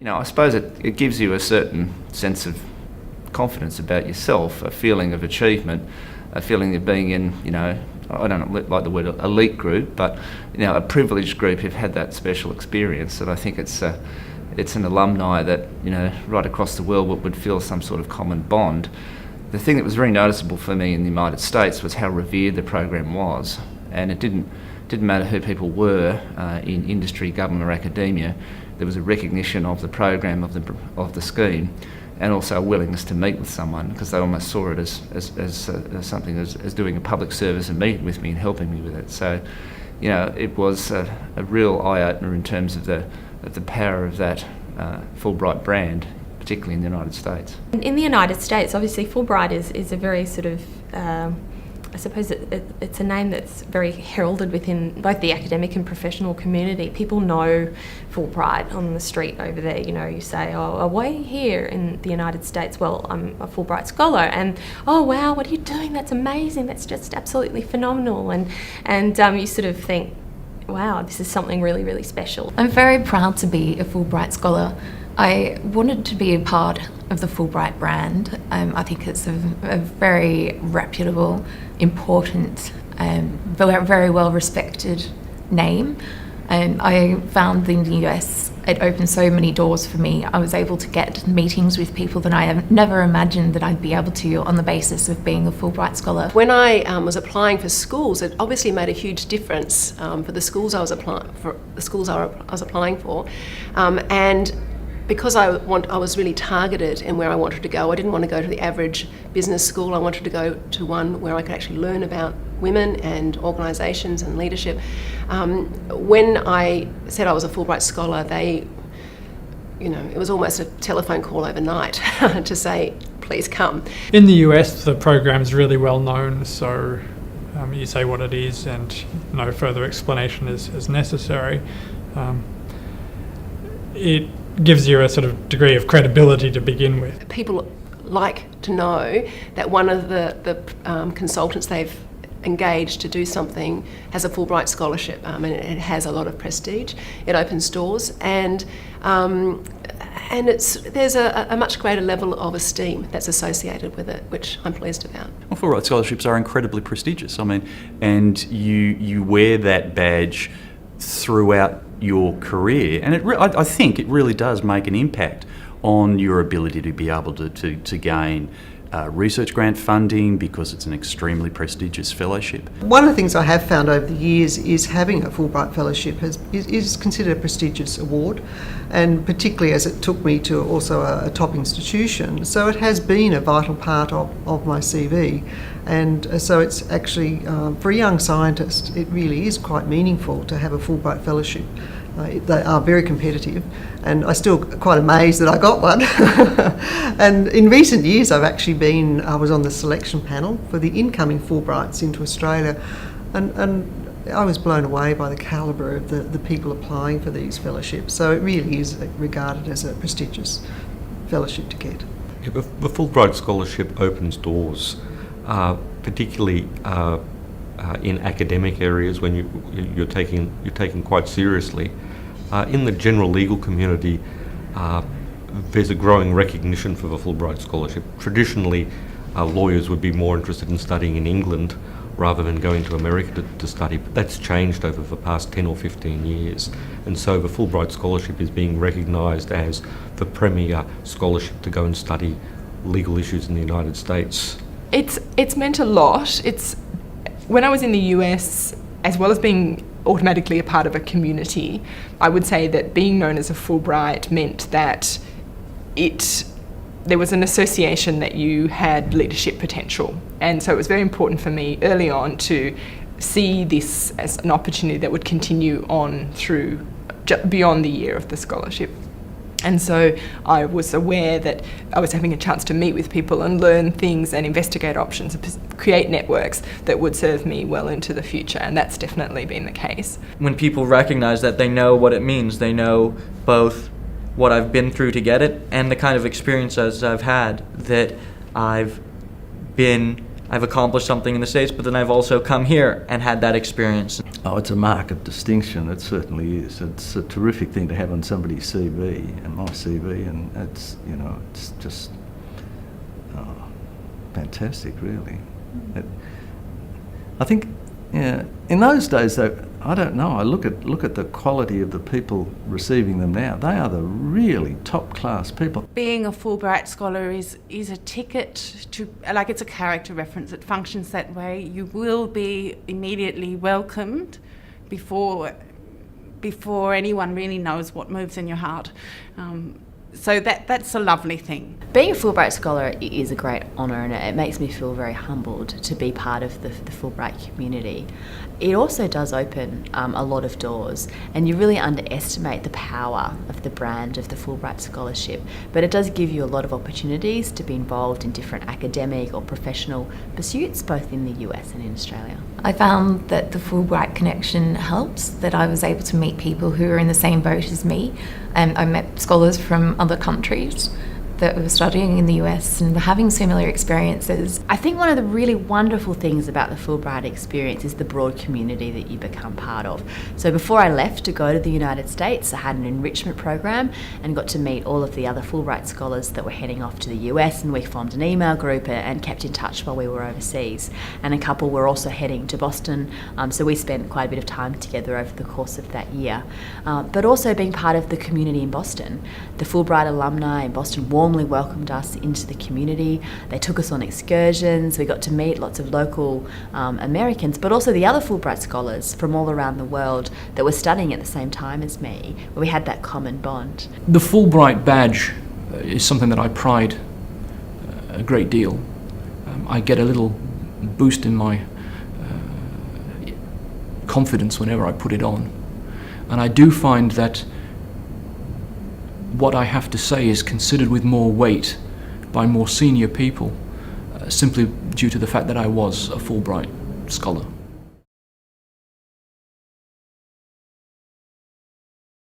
I suppose it gives you a certain sense of confidence about yourself, a feeling of achievement, a feeling of being in, I don't like the word elite group, but a privileged group who've had that special experience. And I think it's an alumni that right across the world would feel some sort of common bond. The thing that was very noticeable for me in the United States was how revered the program was, and it didn't matter who people were in industry, government, or academia. There was a recognition of the program, of the scheme, and also a willingness to meet with someone, because they almost saw it as something as doing a public service and meeting with me and helping me with it. So, it was a real eye-opener in terms of the power of that Fulbright brand, particularly in the United States. In the United States, obviously Fulbright is a very sort of, I suppose it's a name that's very heralded within both the academic and professional community. People know Fulbright on the street over there. You say, "Oh, why are you here in the United States?" "Well, I'm a Fulbright scholar." And, "Oh, wow, what are you doing? That's amazing. That's just absolutely phenomenal." And you sort of think, wow, this is something really, really special. I'm very proud to be a Fulbright scholar. I wanted to be a part of the Fulbright brand. I think it's a very reputable, important, very well respected name. I found in the US it opened so many doors for me. I was able to get meetings with people that I have never imagined that I'd be able to on the basis of being a Fulbright scholar. When I was applying for schools, it obviously made a huge difference for the schools I was applying for, and because I was really targeted in where I wanted to go. I didn't want to go to the average business school. I wanted to go to one where I could actually learn about women and organisations and leadership. When I said I was a Fulbright scholar, it was almost a telephone call overnight to say, please come. In the US, the program's really well known, so you say what it is and no further explanation is necessary. It gives you a sort of degree of credibility to begin with. People like to know that one of the consultants they've engaged to do something has a Fulbright scholarship, and it has a lot of prestige. It opens doors, and there's a much greater level of esteem that's associated with it, which I'm pleased about. Well, Fulbright scholarships are incredibly prestigious. And you wear that badge throughout your career, and I think it really does make an impact on your ability to be able to gain research grant funding, because it's an extremely prestigious fellowship. One of the things I have found over the years is having a Fulbright fellowship is considered a prestigious award, and particularly as it took me to also a top institution. So it has been a vital part of my CV, and so it's actually, for a young scientist, it really is quite meaningful to have a Fulbright fellowship. They are very competitive, and I'm still quite amazed that I got one. And in recent years I was on the selection panel for the incoming Fulbrights into Australia, and I was blown away by the calibre of the people applying for these fellowships. So it really is regarded as a prestigious fellowship to get. Yeah, the Fulbright scholarship opens doors, particularly in academic areas when you're taken quite seriously. In the general legal community, there's a growing recognition for the Fulbright scholarship. Traditionally, lawyers would be more interested in studying in England rather than going to America to study, but that's changed over the past 10 or 15 years. And so the Fulbright scholarship is being recognised as the premier scholarship to go and study legal issues in the United States. It's meant a lot. When I was in the US, as well as being automatically a part of a community, I would say that being known as a Fulbright meant that there was an association that you had leadership potential. And so it was very important for me early on to see this as an opportunity that would continue on through beyond the year of the scholarship. And so I was aware that I was having a chance to meet with people and learn things and investigate options, create networks that would serve me well into the future, and that's definitely been the case. When people recognize that, they know what it means. They know both what I've been through to get it and the kind of experiences I've had, that I've been I've accomplished something in the States, but then I've also come here and had that experience. Oh, it's a mark of distinction, it certainly is. It's a terrific thing to have on somebody's CV, and my CV, and it's, you know, it's just fantastic, really. I think, yeah, in those days, though, I don't know, I look at the quality of the people receiving them now. They are the really top-class people. Being a Fulbright scholar is a ticket to, like, it's a character reference. It functions that way. You will be immediately welcomed before anyone really knows what moves in your heart. So that's a lovely thing. Being a Fulbright scholar is a great honour, and it makes me feel very humbled to be part of the Fulbright community. It also does open a lot of doors, and you really underestimate the power of the brand of the Fulbright Scholarship, but it does give you a lot of opportunities to be involved in different academic or professional pursuits, both in the US and in Australia. I found that the Fulbright connection helps, that I was able to meet people who are in the same boat as me. I met scholars from other countries that were studying in the US and were having similar experiences. I think one of the really wonderful things about the Fulbright experience is the broad community that you become part of. So before I left to go to the United States, I had an enrichment program and got to meet all of the other Fulbright scholars that were heading off to the US, and we formed an email group and kept in touch while we were overseas. And a couple were also heading to Boston, so we spent quite a bit of time together over the course of that year. But also being part of the community in Boston. The Fulbright alumni in Boston warmly welcomed us into the community. They took us on excursions. We got to meet lots of local Americans, but also the other Fulbright scholars from all around the world that were studying at the same time as me, where we had that common bond. The Fulbright badge is something that I pride a great deal. I get a little boost in my confidence whenever I put it on. And I do find that what I have to say is considered with more weight by more senior people, simply due to the fact that I was a Fulbright scholar.